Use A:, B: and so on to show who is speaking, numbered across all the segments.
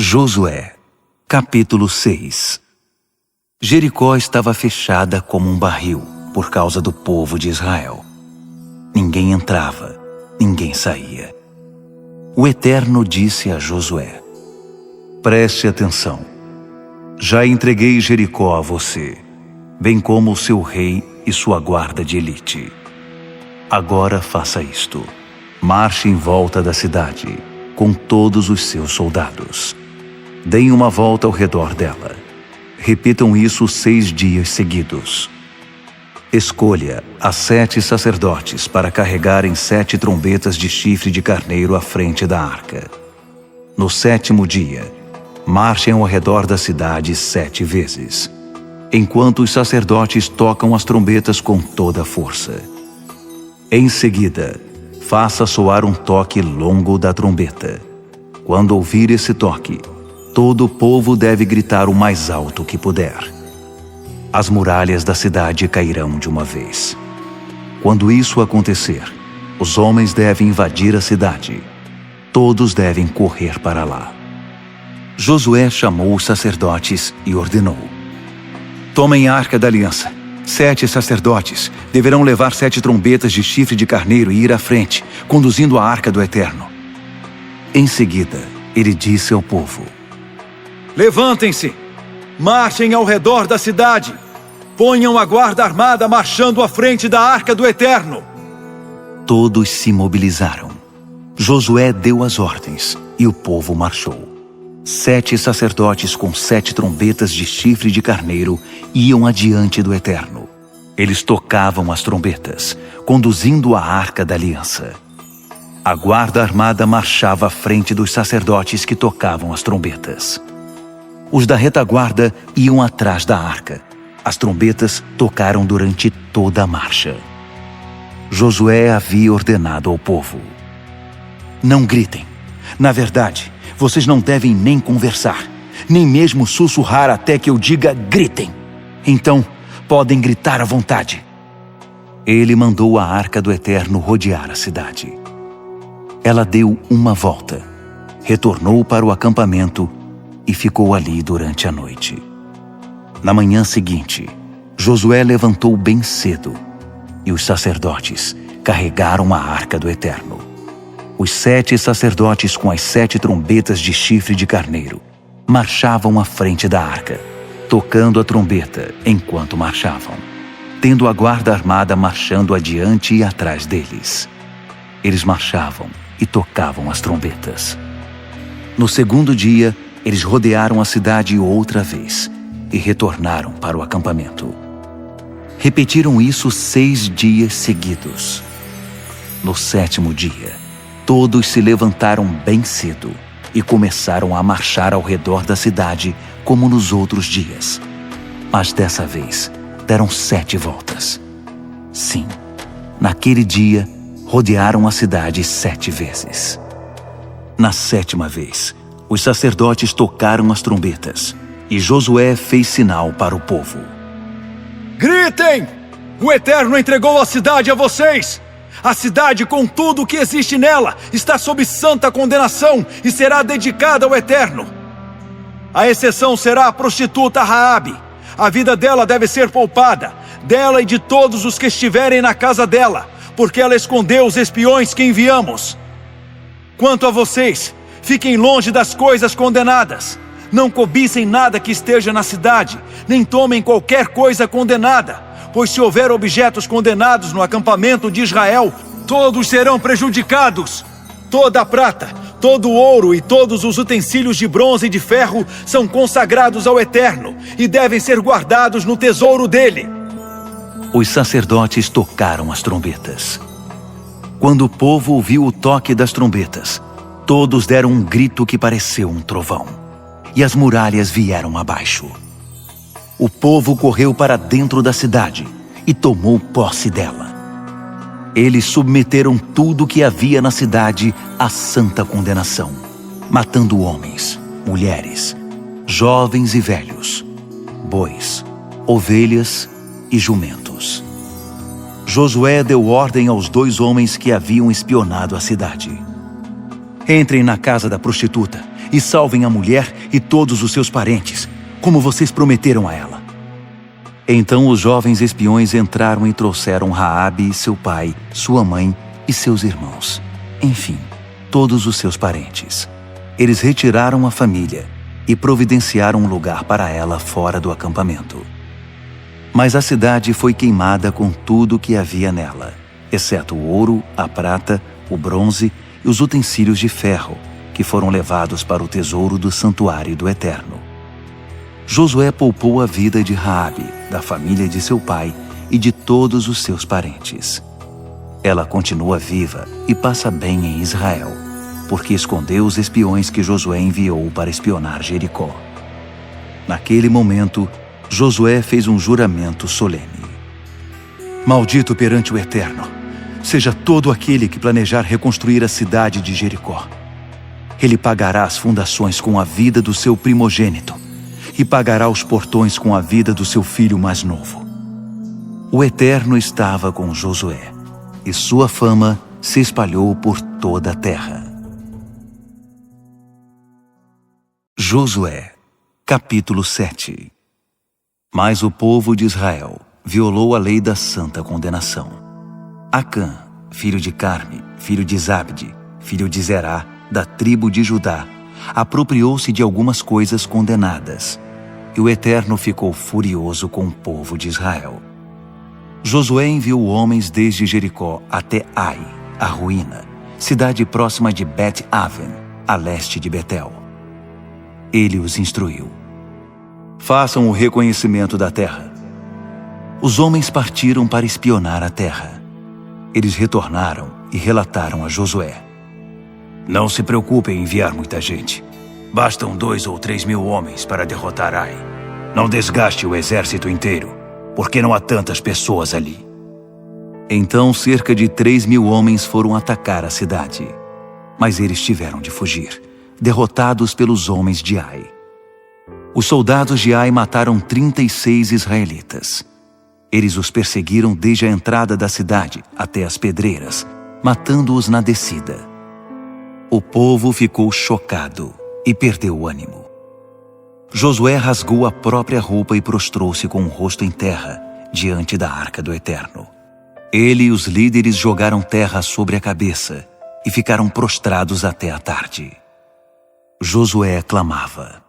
A: Josué, capítulo 6. Jericó estava fechada como um barril por causa do povo de Israel. Ninguém entrava, ninguém saía. O Eterno disse a Josué: preste atenção. Já entreguei Jericó a você, bem como o seu rei e sua guarda de elite. Agora faça isto: marche em volta da cidade, com todos os seus soldados. Deem uma volta ao redor dela. Repitam isso 6 dias seguidos. Escolha as 7 sacerdotes para carregarem 7 trombetas de chifre de carneiro à frente da arca. No 7º dia, marchem ao redor da cidade 7 vezes, enquanto os sacerdotes tocam as trombetas com toda a força. Em seguida, faça soar um toque longo da trombeta. Quando ouvir esse toque, todo o povo deve gritar o mais alto que puder. As muralhas da cidade cairão de uma vez. Quando isso acontecer, os homens devem invadir a cidade. Todos devem correr para lá. Josué chamou os sacerdotes e ordenou: tomem a arca da aliança. 7 sacerdotes deverão levar 7 trombetas de chifre de carneiro e ir à frente, conduzindo a arca do Eterno. Em seguida, ele disse ao povo: levantem-se, marchem ao redor da cidade, ponham a guarda armada marchando à frente da arca do Eterno. Todos se mobilizaram. Josué deu as ordens e o povo marchou. 7 sacerdotes com 7 trombetas de chifre de carneiro iam adiante do Eterno. Eles tocavam as trombetas, conduzindo a arca da aliança. A guarda armada marchava à frente dos sacerdotes que tocavam as trombetas. Os da retaguarda iam atrás da arca. As trombetas tocaram durante toda a marcha. Josué havia ordenado ao povo: não gritem. Na verdade, vocês não devem nem conversar, nem mesmo sussurrar até que eu diga gritem. Então, podem gritar à vontade. Ele mandou a arca do Eterno rodear a cidade. Ela deu uma volta, retornou para o acampamento e ficou ali durante a noite. Na manhã seguinte, Josué levantou bem cedo e os sacerdotes carregaram a arca do Eterno. Os 7 sacerdotes com as 7 trombetas de chifre de carneiro marchavam à frente da arca, tocando a trombeta enquanto marchavam, tendo a guarda armada marchando adiante e atrás deles. Eles marchavam e tocavam as trombetas. No 2º dia, eles rodearam a cidade outra vez e retornaram para o acampamento. Repetiram isso 6 dias seguidos. No 7º dia, todos se levantaram bem cedo e começaram a marchar ao redor da cidade como nos outros dias. Mas dessa vez, deram 7 voltas. Sim, naquele dia, rodearam a cidade 7 vezes. Na 7ª vez, os sacerdotes tocaram as trombetas e Josué fez sinal para o povo: gritem! O Eterno entregou a cidade a vocês! A cidade, com tudo o que existe nela, está sob santa condenação e será dedicada ao Eterno. A exceção será a prostituta Raabe. A vida dela deve ser poupada, dela e de todos os que estiverem na casa dela, porque ela escondeu os espiões que enviamos. Quanto a vocês, fiquem longe das coisas condenadas. Não cobicem nada que esteja na cidade, nem tomem qualquer coisa condenada. Pois se houver objetos condenados no acampamento de Israel, todos serão prejudicados. Toda a prata, todo o ouro e todos os utensílios de bronze e de ferro são consagrados ao Eterno e devem ser guardados no tesouro dele. Os sacerdotes tocaram as trombetas. Quando o povo ouviu o toque das trombetas, todos deram um grito que pareceu um trovão, e as muralhas vieram abaixo. O povo correu para dentro da cidade e tomou posse dela. Eles submeteram tudo o que havia na cidade à santa condenação, matando homens, mulheres, jovens e velhos, bois, ovelhas e jumentos. Josué deu ordem aos 2 homens que haviam espionado a cidade: entrem na casa da prostituta e salvem a mulher e todos os seus parentes, como vocês prometeram a ela." Então os jovens espiões entraram e trouxeram Raabe, seu pai, sua mãe e seus irmãos. Enfim, todos os seus parentes. Eles retiraram a família e providenciaram um lugar para ela fora do acampamento. Mas a cidade foi queimada com tudo o que havia nela, exceto o ouro, a prata, o bronze e os utensílios de ferro, que foram levados para o tesouro do santuário do Eterno. Josué poupou a vida de Raabe, da família de seu pai e de todos os seus parentes. Ela continua viva e passa bem em Israel, porque escondeu os espiões que Josué enviou para espionar Jericó. Naquele momento, Josué fez um juramento solene. "Maldito perante o Eterno seja todo aquele que planejar reconstruir a cidade de Jericó. Ele pagará as fundações com a vida do seu primogênito e pagará os portões com a vida do seu filho mais novo." O Eterno estava com Josué, e sua fama se espalhou por toda a terra. Josué, capítulo 7. Mas o povo de Israel violou a lei da santa condenação. Acã, filho de Carme, filho de Zabde, filho de Zerá, da tribo de Judá, apropriou-se de algumas coisas condenadas, e o Eterno ficou furioso com o povo de Israel. Josué enviou homens desde Jericó até Ai, a ruína, cidade próxima de Bet-Aven, a leste de Betel. Ele os instruiu: "Façam o reconhecimento da terra." Os homens partiram para espionar a terra. Eles retornaram e relataram a Josué: "Não se preocupe em enviar muita gente. Bastam 2 ou 3 mil homens para derrotar Ai. Não desgaste o exército inteiro, porque não há tantas pessoas ali." Então cerca de 3 mil homens foram atacar a cidade. Mas eles tiveram de fugir, derrotados pelos homens de Ai. Os soldados de Ai mataram 36 israelitas. Eles os perseguiram desde a entrada da cidade até as pedreiras, matando-os na descida. O povo ficou chocado e perdeu o ânimo. Josué rasgou a própria roupa e prostrou-se com o rosto em terra diante da arca do Eterno. Ele e os líderes jogaram terra sobre a cabeça e ficaram prostrados até a tarde. Josué clamava: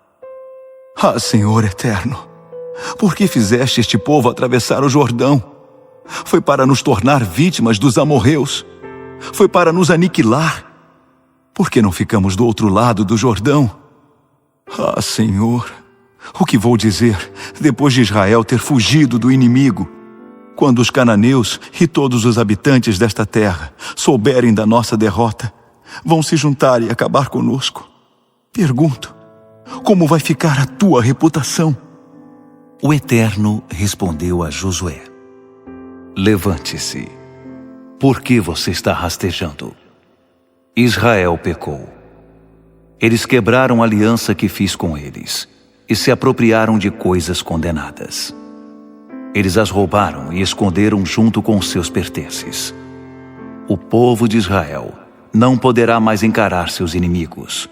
A: "Ah, Senhor Eterno, por que fizeste este povo atravessar o Jordão? Foi para nos tornar vítimas dos amorreus. Foi para nos aniquilar. Por que não ficamos do outro lado do Jordão? Ah, Senhor, o que vou dizer depois de Israel ter fugido do inimigo? Quando os cananeus e todos os habitantes desta terra souberem da nossa derrota, vão se juntar e acabar conosco. Pergunto, como vai ficar a tua reputação?" O Eterno respondeu a Josué: "Levante-se. Por que você está rastejando? Israel pecou. Eles quebraram a aliança que fiz com eles e se apropriaram de coisas condenadas. Eles as roubaram e esconderam junto com seus pertences. O povo de Israel não poderá mais encarar seus inimigos.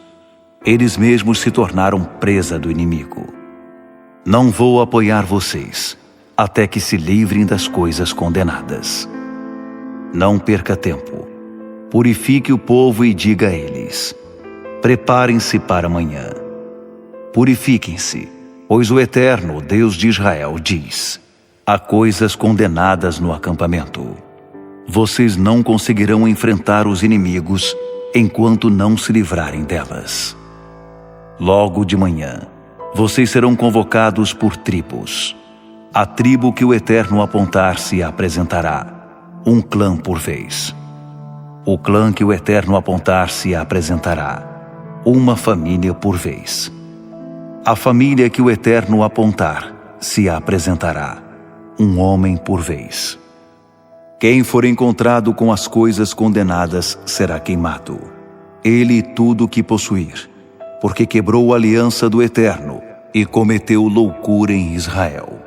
A: Eles mesmos se tornaram presa do inimigo. Não vou apoiar vocês até que se livrem das coisas condenadas. Não perca tempo. Purifique o povo e diga a eles: preparem-se para amanhã. Purifiquem-se, pois o Eterno, Deus de Israel, diz: há coisas condenadas no acampamento. Vocês não conseguirão enfrentar os inimigos enquanto não se livrarem delas. Logo de manhã, vocês serão convocados por tribos. A tribo que o Eterno apontar se apresentará, um clã por vez. O clã que o Eterno apontar se apresentará, uma família por vez. A família que o Eterno apontar se apresentará, um homem por vez. Quem for encontrado com as coisas condenadas será queimado, ele e tudo o que possuir, porque quebrou a aliança do Eterno e cometeu loucura em Israel.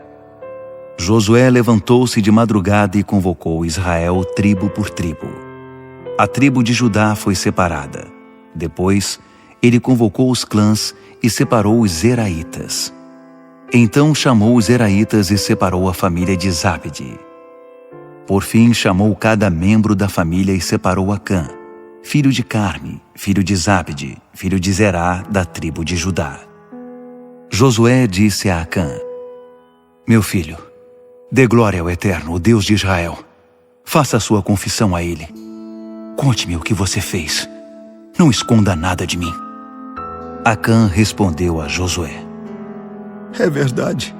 A: Josué levantou-se de madrugada e convocou Israel tribo por tribo. A tribo de Judá foi separada. Depois, ele convocou os clãs e separou os Zeraitas. Então chamou os Zeraitas e separou a família de Zabde. Por fim, chamou cada membro da família e separou Acã, filho de Carme, filho de Zabde, filho de Zerá, da tribo de Judá. Josué disse a Acã: Meu filho, dê glória ao Eterno, o Deus de Israel. Faça a sua confissão a ele. Conte-me o que você fez. Não esconda nada de mim. Acã respondeu a Josué:
B: É verdade.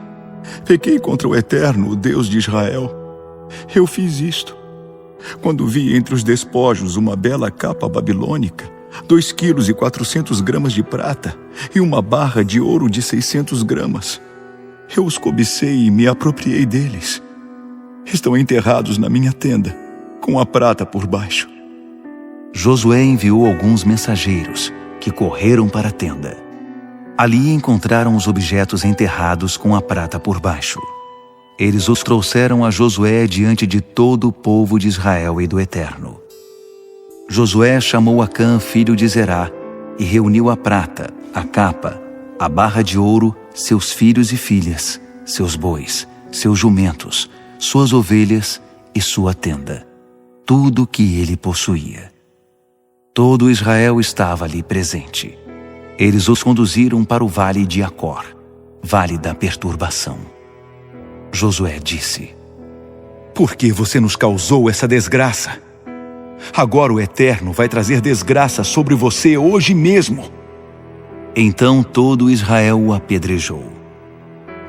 B: Pequei contra o Eterno, o Deus de Israel. Eu fiz isto. Quando vi entre os despojos uma bela capa babilônica, 2 quilos e 400 gramas de prata e uma barra de ouro de 600 gramas, eu os cobicei e me apropriei deles. Estão enterrados na minha tenda, com a prata por baixo.
A: Josué enviou alguns mensageiros, que correram para a tenda. Ali encontraram os objetos enterrados com a prata por baixo. Eles os trouxeram a Josué diante de todo o povo de Israel e do Eterno. Josué chamou Acã, filho de Zerá, e reuniu a prata, a capa, a barra de ouro, seus filhos e filhas, seus bois, seus jumentos, suas ovelhas e sua tenda, tudo que ele possuía. Todo Israel estava ali presente. Eles os conduziram para o vale de Acor, vale da perturbação. Josué disse: Por que você nos causou essa desgraça? Agora o Eterno vai trazer desgraça sobre você hoje mesmo. Então todo Israel o apedrejou.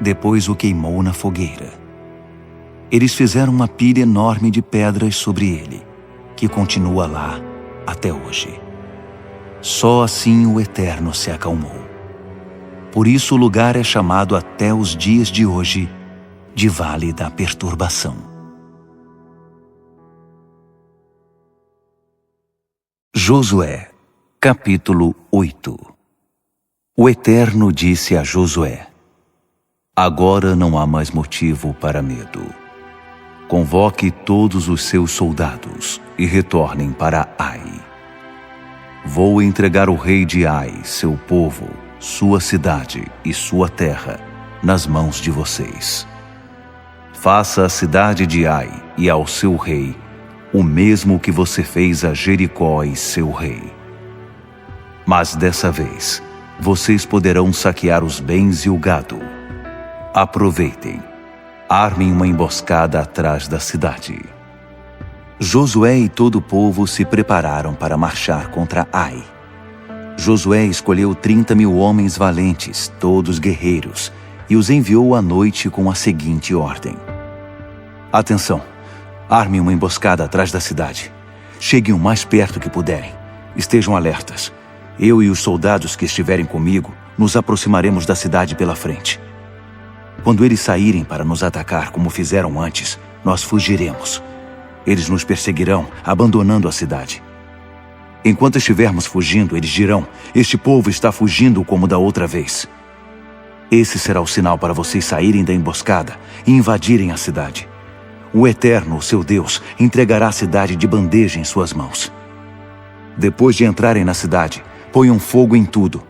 A: Depois o queimou na fogueira. Eles fizeram uma pilha enorme de pedras sobre ele, que continua lá até hoje. Só assim o Eterno se acalmou. Por isso o lugar é chamado até os dias de hoje de Vale da Perturbação. Josué, capítulo 8. O Eterno disse a Josué: Agora não há mais motivo para medo. Convoque todos os seus soldados e retornem para Ai. Vou entregar o rei de Ai, seu povo, sua cidade e sua terra, nas mãos de vocês. Faça à cidade de Ai e ao seu rei o mesmo que você fez a Jericó e seu rei. Mas dessa vez, vocês poderão saquear os bens e o gado. Aproveitem. Armem uma emboscada atrás da cidade. Josué e todo o povo se prepararam para marchar contra Ai. Josué escolheu 30.000 homens valentes, todos guerreiros, e os enviou à noite com a seguinte ordem: Atenção! Armem uma emboscada atrás da cidade. Cheguem o mais perto que puderem. Estejam alertas. Eu e os soldados que estiverem comigo nos aproximaremos da cidade pela frente. Quando eles saírem para nos atacar como fizeram antes, nós fugiremos. Eles nos perseguirão, abandonando a cidade. Enquanto estivermos fugindo, eles dirão: Este povo está fugindo como da outra vez. Esse será o sinal para vocês saírem da emboscada e invadirem a cidade. O Eterno, o seu Deus, entregará a cidade de bandeja em suas mãos. Depois de entrarem na cidade, ponham fogo em tudo.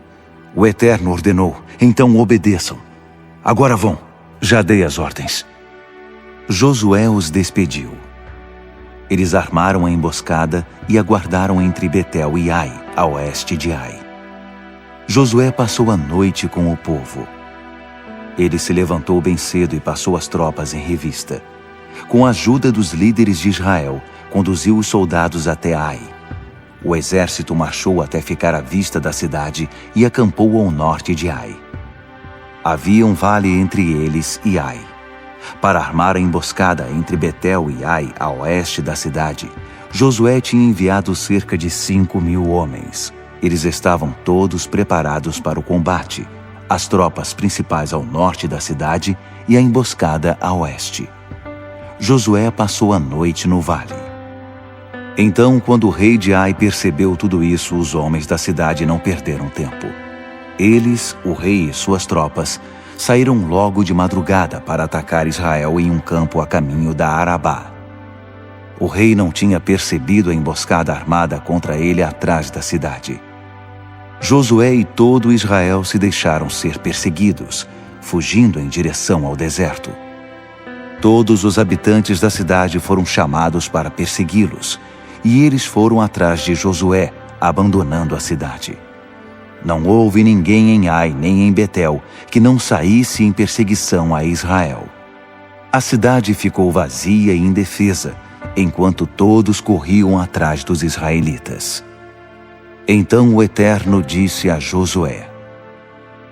A: O Eterno ordenou, então obedeçam. Agora vão, já dei as ordens. Josué os despediu. Eles armaram a emboscada e aguardaram entre Betel e Ai, a oeste de Ai. Josué passou a noite com o povo. Ele se levantou bem cedo e passou as tropas em revista. Com a ajuda dos líderes de Israel, conduziu os soldados até Ai. O exército marchou até ficar à vista da cidade e acampou ao norte de Ai. Havia um vale entre eles e Ai. Para armar a emboscada entre Betel e Ai, a oeste da cidade, Josué tinha enviado cerca de 5.000 homens. Eles estavam todos preparados para o combate, as tropas principais ao norte da cidade e a emboscada a oeste. Josué passou a noite no vale. Então, quando o rei de Ai percebeu tudo isso, os homens da cidade não perderam tempo. Eles, o rei e suas tropas, saíram logo de madrugada para atacar Israel em um campo a caminho da Arabá. O rei não tinha percebido a emboscada armada contra ele atrás da cidade. Josué e todo Israel se deixaram ser perseguidos, fugindo em direção ao deserto. Todos os habitantes da cidade foram chamados para persegui-los, e eles foram atrás de Josué, abandonando a cidade. Não houve ninguém em Ai nem em Betel que não saísse em perseguição a Israel. A cidade ficou vazia e indefesa, enquanto todos corriam atrás dos israelitas. Então o Eterno disse a Josué: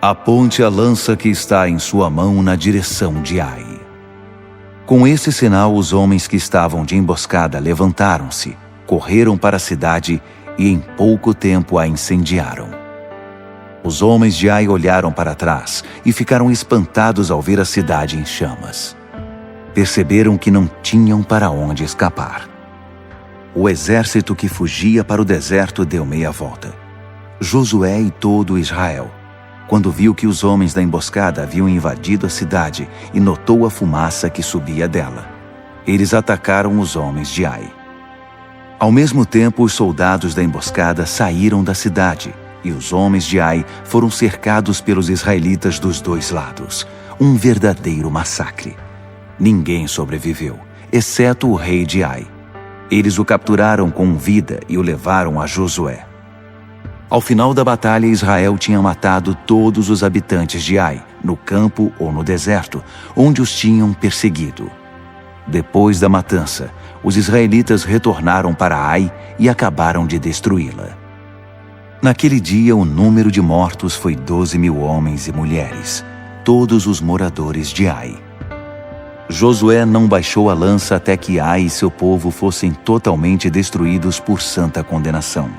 A: aponte a lança que está em sua mão na direção de Ai. Com esse sinal, os homens que estavam de emboscada levantaram-se, correram para a cidade e em pouco tempo a incendiaram. Os homens de Ai olharam para trás e ficaram espantados ao ver a cidade em chamas. Perceberam que não tinham para onde escapar. O exército que fugia para o deserto deu meia volta. Josué e todo Israel, quando viu que os homens da emboscada haviam invadido a cidade e notou a fumaça que subia dela, eles atacaram os homens de Ai. Ao mesmo tempo, os soldados da emboscada saíram da cidade e os homens de Ai foram cercados pelos israelitas dos dois lados. Um verdadeiro massacre. Ninguém sobreviveu, exceto o rei de Ai. Eles o capturaram com vida e o levaram a Josué. Ao final da batalha, Israel tinha matado todos os habitantes de Ai, no campo ou no deserto, onde os tinham perseguido. Depois da matança, os israelitas retornaram para Ai e acabaram de destruí-la. Naquele dia, o número de mortos foi 12.000 homens e mulheres, todos os moradores de Ai. Josué não baixou a lança até que Ai e seu povo fossem totalmente destruídos por santa condenação.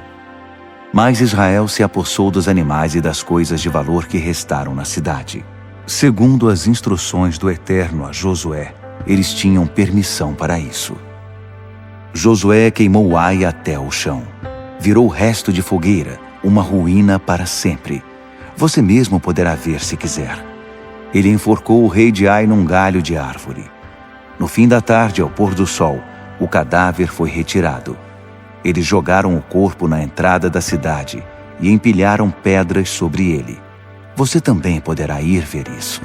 A: Mas Israel se apossou dos animais e das coisas de valor que restaram na cidade. Segundo as instruções do Eterno a Josué, eles tinham permissão para isso. Josué queimou Ai até o chão. Virou resto de fogueira, uma ruína para sempre. Você mesmo poderá ver se quiser. Ele enforcou o rei de Ai num galho de árvore. No fim da tarde, ao pôr do sol, o cadáver foi retirado. Eles jogaram o corpo na entrada da cidade e empilharam pedras sobre ele. Você também poderá ir ver isso.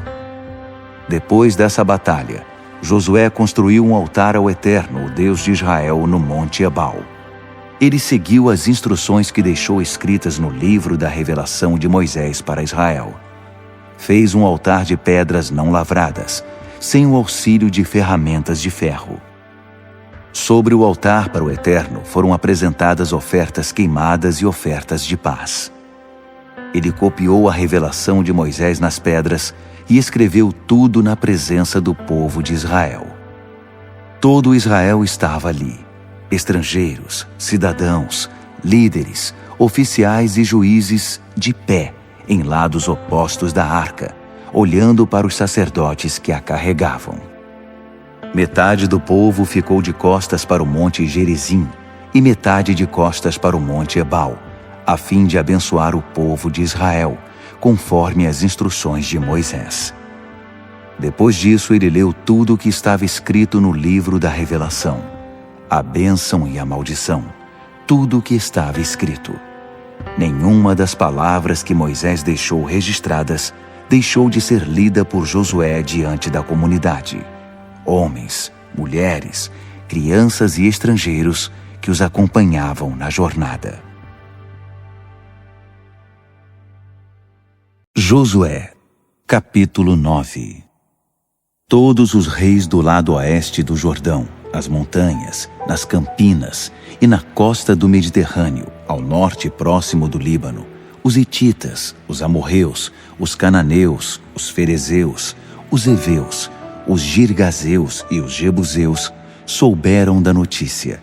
A: Depois dessa batalha, Josué construiu um altar ao Eterno, o Deus de Israel, no Monte Ebal. Ele seguiu as instruções que deixou escritas no livro da revelação de Moisés para Israel. Fez um altar de pedras não lavradas, sem o auxílio de ferramentas de ferro. Sobre o altar para o Eterno foram apresentadas ofertas queimadas e ofertas de paz. Ele copiou a revelação de Moisés nas pedras e escreveu tudo na presença do povo de Israel. Todo Israel estava ali: estrangeiros, cidadãos, líderes, oficiais e juízes de pé, em lados opostos da arca, olhando para os sacerdotes que a carregavam. Metade do povo ficou de costas para o monte Gerizim e metade de costas para o monte Ebal, a fim de abençoar o povo de Israel, conforme as instruções de Moisés. Depois disso, ele leu tudo o que estava escrito no livro da revelação, a bênção e a maldição, tudo o que estava escrito. Nenhuma das palavras que Moisés deixou registradas deixou de ser lida por Josué diante da comunidade. Homens, mulheres, crianças e estrangeiros que os acompanhavam na jornada. Josué, capítulo 9. Todos os reis do lado oeste do Jordão, as montanhas, nas campinas e na costa do Mediterrâneo, ao norte próximo do Líbano, os hititas, os amorreus, os cananeus, os ferezeus, os heveus, os girgazeus e os jebuseus souberam da notícia.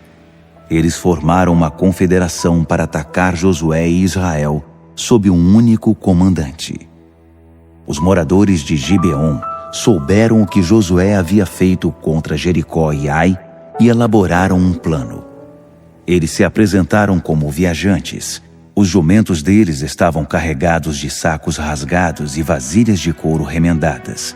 A: Eles formaram uma confederação para atacar Josué e Israel sob um único comandante. Os moradores de Gibeon souberam o que Josué havia feito contra Jericó e Ai e elaboraram um plano. Eles se apresentaram como viajantes. Os jumentos deles estavam carregados de sacos rasgados e vasilhas de couro remendadas.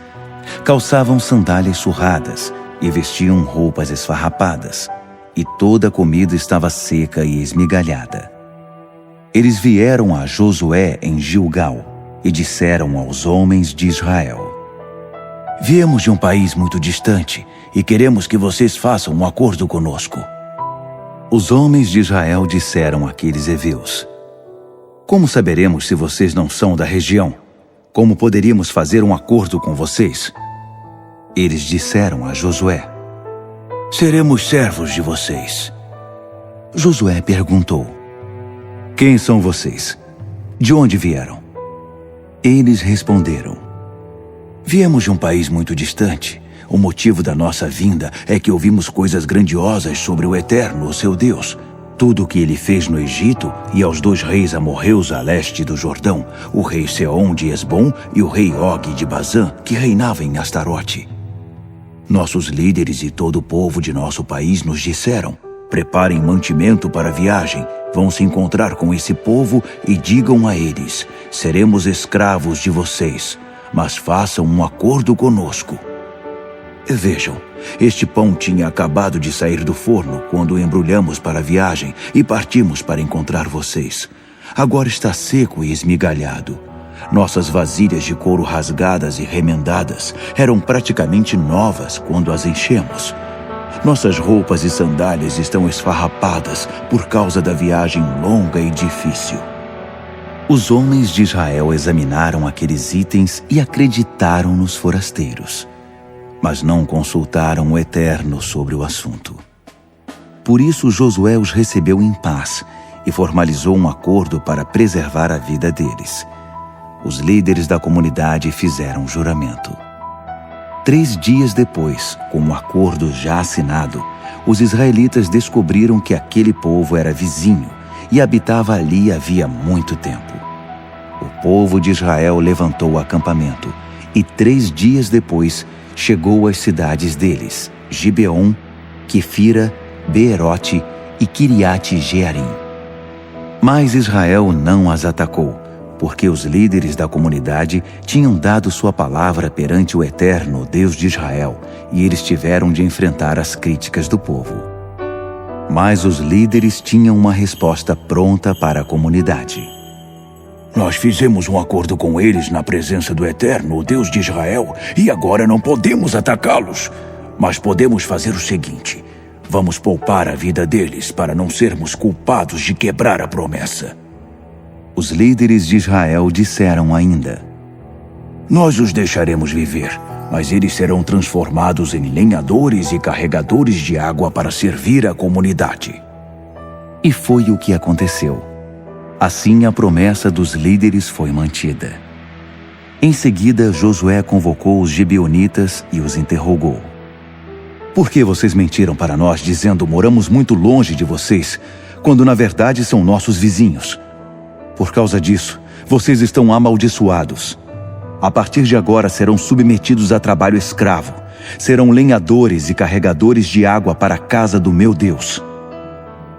A: Calçavam sandálias surradas e vestiam roupas esfarrapadas, e toda a comida estava seca e esmigalhada. Eles vieram a Josué em Gilgal e disseram aos homens de Israel: Viemos de um país muito distante e queremos que vocês façam um acordo conosco. Os homens de Israel disseram àqueles heveus: Como saberemos se vocês não são da região? Como poderíamos fazer um acordo com vocês? Eles disseram a Josué: Seremos servos de vocês. Josué perguntou: Quem são vocês? De onde vieram? Eles responderam: Viemos de um país muito distante. O motivo da nossa vinda é que ouvimos coisas grandiosas sobre o Eterno, o seu Deus. Tudo o que ele fez no Egito e aos 2 reis amorreus a leste do Jordão, o rei Seom de Esbom e o rei Og de Bazã, que reinava em Astarote. Nossos líderes e todo o povo de nosso país nos disseram: Preparem mantimento para a viagem, vão se encontrar com esse povo e digam a eles: Seremos escravos de vocês, mas façam um acordo conosco. Vejam, este pão tinha acabado de sair do forno quando o embrulhamos para a viagem e partimos para encontrar vocês. Agora está seco e esmigalhado. Nossas vasilhas de couro rasgadas e remendadas eram praticamente novas quando as enchemos. Nossas roupas e sandálias estão esfarrapadas por causa da viagem longa e difícil. Os homens de Israel examinaram aqueles itens e acreditaram nos forasteiros, mas não consultaram o Eterno sobre o assunto. Por isso Josué os recebeu em paz e formalizou um acordo para preservar a vida deles. Os líderes da comunidade fizeram juramento. 3 dias depois, com o acordo já assinado, os israelitas descobriram que aquele povo era vizinho e habitava ali havia muito tempo. O povo de Israel levantou o acampamento e 3 dias depois chegou às cidades deles, Gibeon, Quefira, Beerote e Quiriate-Jearim. Mas Israel não as atacou, porque os líderes da comunidade tinham dado sua palavra perante o Eterno, Deus de Israel, e eles tiveram de enfrentar as críticas do povo. Mas os líderes tinham uma resposta pronta para a comunidade. Nós fizemos um acordo com eles na presença do Eterno, o Deus de Israel, e agora não podemos atacá-los. Mas podemos fazer o seguinte: vamos poupar a vida deles para não sermos culpados de quebrar a promessa. Os líderes de Israel disseram ainda: Nós os deixaremos viver, mas eles serão transformados em lenhadores e carregadores de água para servir a comunidade. E foi o que aconteceu. Assim a promessa dos líderes foi mantida. Em seguida, Josué convocou os gibeonitas e os interrogou. Por que vocês mentiram para nós dizendo moramos muito longe de vocês, quando na verdade são nossos vizinhos? Por causa disso, vocês estão amaldiçoados. A partir de agora serão submetidos a trabalho escravo. Serão lenhadores e carregadores de água para a casa do meu Deus.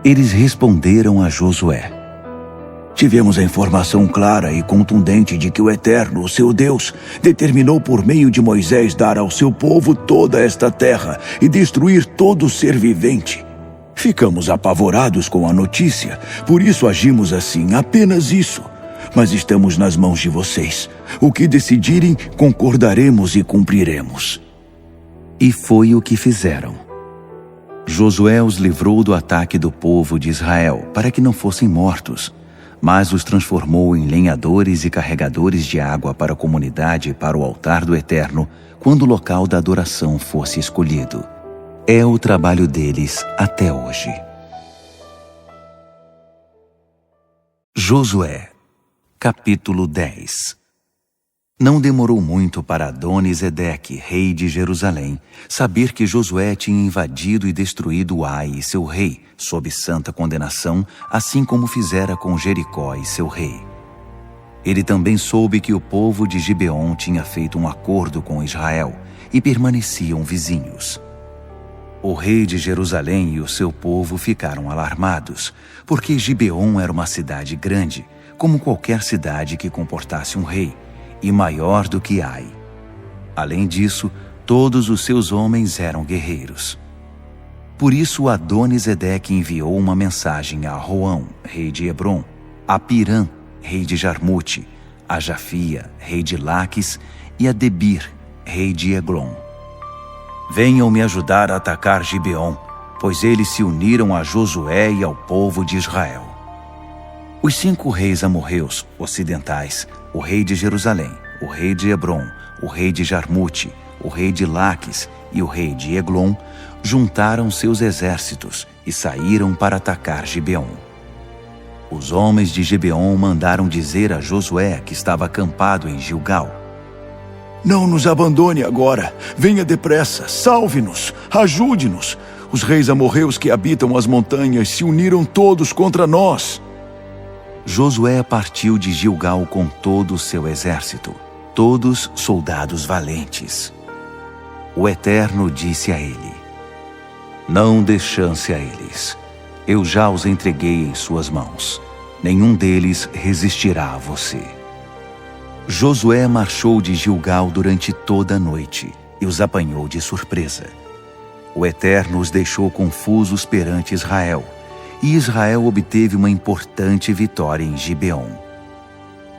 A: Eles responderam a Josué: Tivemos a informação clara e contundente de que o Eterno, o seu Deus, determinou por meio de Moisés dar ao seu povo toda esta terra e destruir todo ser vivente. Ficamos apavorados com a notícia, por isso agimos assim, apenas isso. Mas estamos nas mãos de vocês. O que decidirem, concordaremos e cumpriremos. E foi o que fizeram. Josué os livrou do ataque do povo de Israel, para que não fossem mortos, mas os transformou em lenhadores e carregadores de água para a comunidade e para o altar do Eterno, quando o local da adoração fosse escolhido. É o trabalho deles até hoje. Josué, capítulo 10. Não demorou muito para Adoni-Zedeque, rei de Jerusalém, saber que Josué tinha invadido e destruído Ai e seu rei, sob santa condenação, assim como fizera com Jericó e seu rei. Ele também soube que o povo de Gibeon tinha feito um acordo com Israel e permaneciam vizinhos. O rei de Jerusalém e o seu povo ficaram alarmados, porque Gibeon era uma cidade grande, como qualquer cidade que comportasse um rei, e maior do que Ai. Além disso, todos os seus homens eram guerreiros. Por isso Adoni-Zedeque enviou uma mensagem a Roão, rei de Hebrom, a Pirã, rei de Jarmute, a Jafia, rei de Laques, e a Debir, rei de Eglon. Venham me ajudar a atacar Gibeon, pois eles se uniram a Josué e ao povo de Israel. Os 5 reis amorreus ocidentais, o rei de Jerusalém, o rei de Hebron, o rei de Jarmute, o rei de Laques e o rei de Eglon, juntaram seus exércitos e saíram para atacar Gibeon. Os homens de Gibeon mandaram dizer a Josué, que estava acampado em Gilgal:
B: Não nos abandone agora. Venha depressa, salve-nos, ajude-nos. Os reis amorreus que habitam as montanhas se uniram todos contra nós.
A: Josué partiu de Gilgal com todo o seu exército, todos soldados valentes. O Eterno disse a ele: Não dê chance a eles. Eu já os entreguei em suas mãos. Nenhum deles resistirá a você. Josué marchou de Gilgal durante toda a noite e os apanhou de surpresa. O Eterno os deixou confusos perante Israel, e Israel obteve uma importante vitória em Gibeon.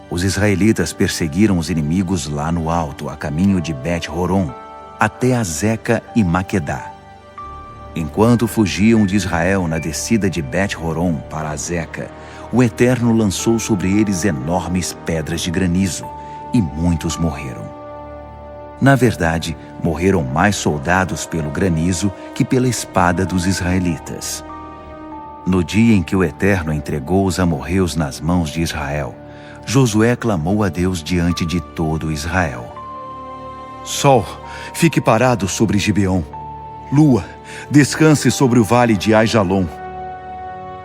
A: Os israelitas perseguiram os inimigos lá no alto, a caminho de Bet-Horon, até Azeca e Maquedá. Enquanto fugiam de Israel na descida de Bet-Horon para Azeca, o Eterno lançou sobre eles enormes pedras de granizo, e muitos morreram. Na verdade, morreram mais soldados pelo granizo que pela espada dos israelitas. No dia em que o Eterno entregou os amorreus nas mãos de Israel, Josué clamou a Deus diante de todo Israel:
B: Sol, fique parado sobre Gibeon. Lua, descanse sobre o vale de Aijalon.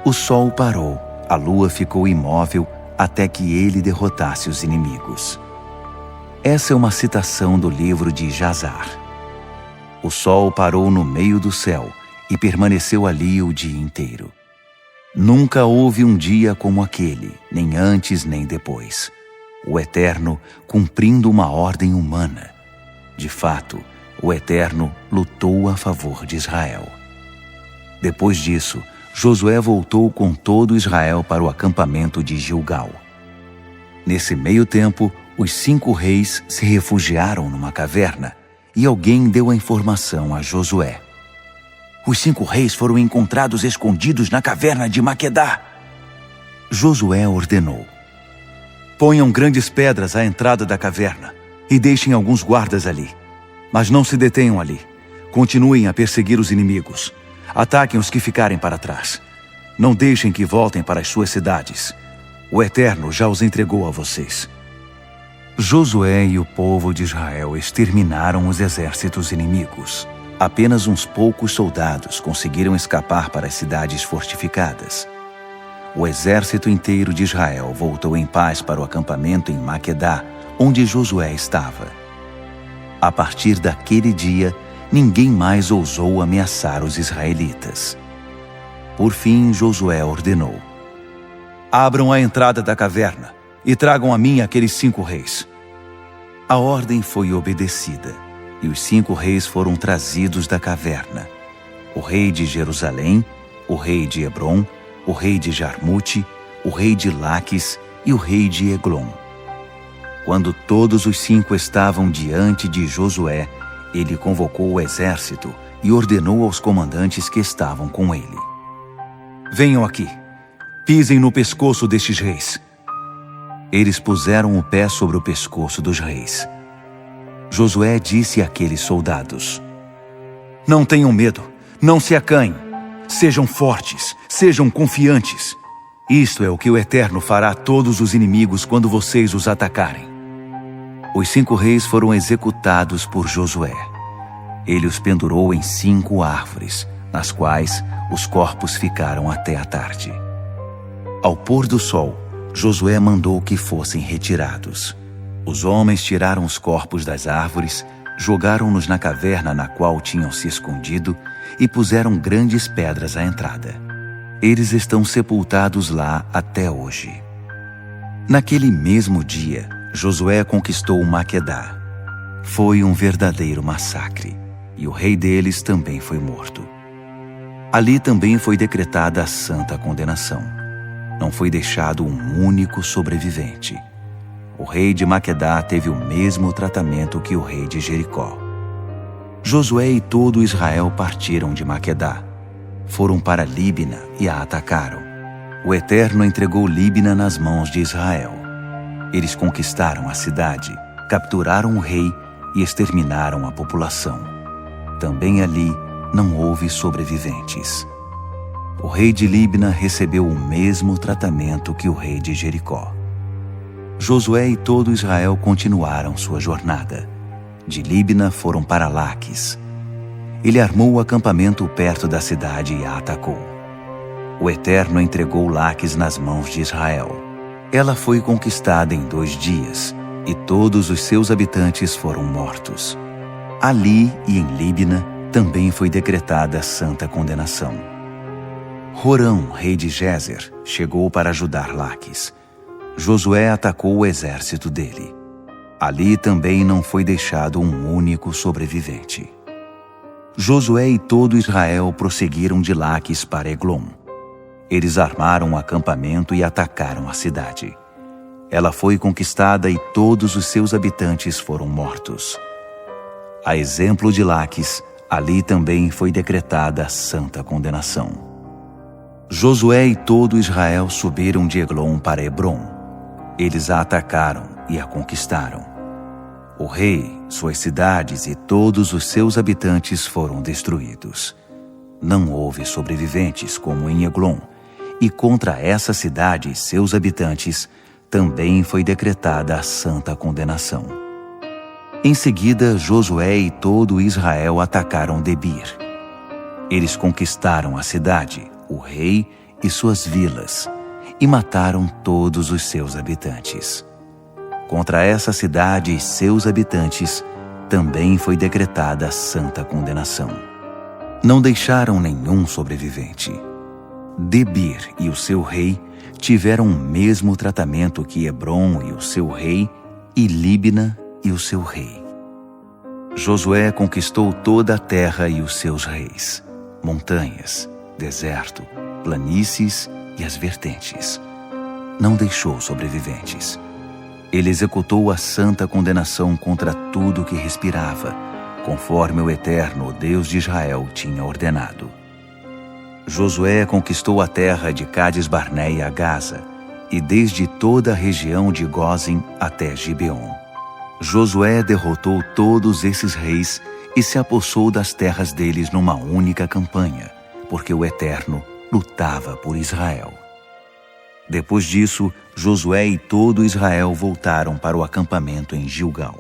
A: O sol parou, a lua ficou imóvel até que ele derrotasse os inimigos. Essa é uma citação do livro de Jazar. O sol parou no meio do céu e permaneceu ali o dia inteiro. Nunca houve um dia como aquele, nem antes nem depois. O Eterno cumprindo uma ordem humana. De fato, o Eterno lutou a favor de Israel. Depois disso, Josué voltou com todo Israel para o acampamento de Gilgal. Nesse meio tempo, os 5 reis se refugiaram numa caverna e alguém deu a informação a Josué: Os 5 reis foram encontrados escondidos na caverna de Maquedá. Josué ordenou: Ponham grandes pedras à entrada da caverna e deixem alguns guardas ali. Mas não se detenham ali. Continuem a perseguir os inimigos. Ataquem os que ficarem para trás. Não deixem que voltem para as suas cidades. O Eterno já os entregou a vocês. Josué e o povo de Israel exterminaram os exércitos inimigos. Apenas uns poucos soldados conseguiram escapar para as cidades fortificadas. O exército inteiro de Israel voltou em paz para o acampamento em Maquedá, onde Josué estava. A partir daquele dia, ninguém mais ousou ameaçar os israelitas. Por fim, Josué ordenou: Abram a entrada da caverna e tragam a mim aqueles 5 reis. A ordem foi obedecida, e os 5 reis foram trazidos da caverna: o rei de Jerusalém, o rei de Hebron, o rei de Jarmute, o rei de Laques e o rei de Eglon. Quando todos os 5 estavam diante de Josué, ele convocou o exército e ordenou aos comandantes que estavam com ele: Venham aqui, pisem no pescoço destes reis. Eles puseram o pé sobre o pescoço dos reis. Josué disse àqueles soldados: Não tenham medo, não se acanhem. Sejam fortes, sejam confiantes. Isto é o que o Eterno fará a todos os inimigos quando vocês os atacarem. Os 5 reis foram executados por Josué. Ele os pendurou em 5 árvores, nas quais os corpos ficaram até a tarde. Ao pôr do sol, Josué mandou que fossem retirados. Os homens tiraram os corpos das árvores, jogaram-nos na caverna na qual tinham se escondido e puseram grandes pedras à entrada. Eles estão sepultados lá até hoje. Naquele mesmo dia, Josué conquistou Maquedá. Foi um verdadeiro massacre, e o rei deles também foi morto. Ali também foi decretada a santa condenação. não foi deixado um único sobrevivente. O rei de Maquedá teve o mesmo tratamento que o rei de Jericó. Josué e todo Israel partiram de Maquedá. Foram para Líbina e a atacaram. O Eterno entregou Líbina nas mãos de Israel. Eles conquistaram a cidade, capturaram o rei e exterminaram a população. Também ali não houve sobreviventes. O rei de Líbina recebeu o mesmo tratamento que o rei de Jericó. Josué e todo Israel continuaram sua jornada. De Líbina foram para Laquis. Ele armou o acampamento perto da cidade e a atacou. O Eterno entregou Laquis nas mãos de Israel. Ela foi conquistada em 2 dias, e todos os seus habitantes foram mortos. Ali e em Líbina também foi decretada santa condenação. Horão, rei de Gézer, chegou para ajudar Laquis. Josué atacou o exército dele. Ali também não foi deixado um único sobrevivente. Josué e todo Israel prosseguiram de Laquis para Eglon. Eles armaram um acampamento e atacaram a cidade. Ela foi conquistada e todos os seus habitantes foram mortos. A exemplo de Laquis, ali também foi decretada santa condenação. Josué e todo Israel subiram de Eglon para Hebrom. Eles a atacaram e a conquistaram. O rei, suas cidades e todos os seus habitantes foram destruídos. Não houve sobreviventes como em Eglon, e contra essa cidade e seus habitantes também foi decretada a santa condenação. Em seguida, Josué e todo Israel atacaram Debir. Eles conquistaram a cidade, o rei e suas vilas, e mataram todos os seus habitantes. Contra essa cidade e seus habitantes também foi decretada a santa condenação. Não deixaram nenhum sobrevivente. Debir e o seu rei tiveram o mesmo tratamento que Hebrom e o seu rei, e Líbina e o seu rei. Josué conquistou toda a terra e os seus reis, montanhas, deserto, planícies e as vertentes. Não deixou sobreviventes. Ele executou a santa condenação contra tudo que respirava, conforme o Eterno, o Deus de Israel, tinha ordenado. Josué conquistou a terra de Cades-Barneia a Gaza, e desde toda a região de Gósen até Gibeon. Josué derrotou todos esses reis e se apossou das terras deles numa única campanha, porque o Eterno lutava por Israel. Depois disso, Josué e todo Israel voltaram para o acampamento em Gilgal.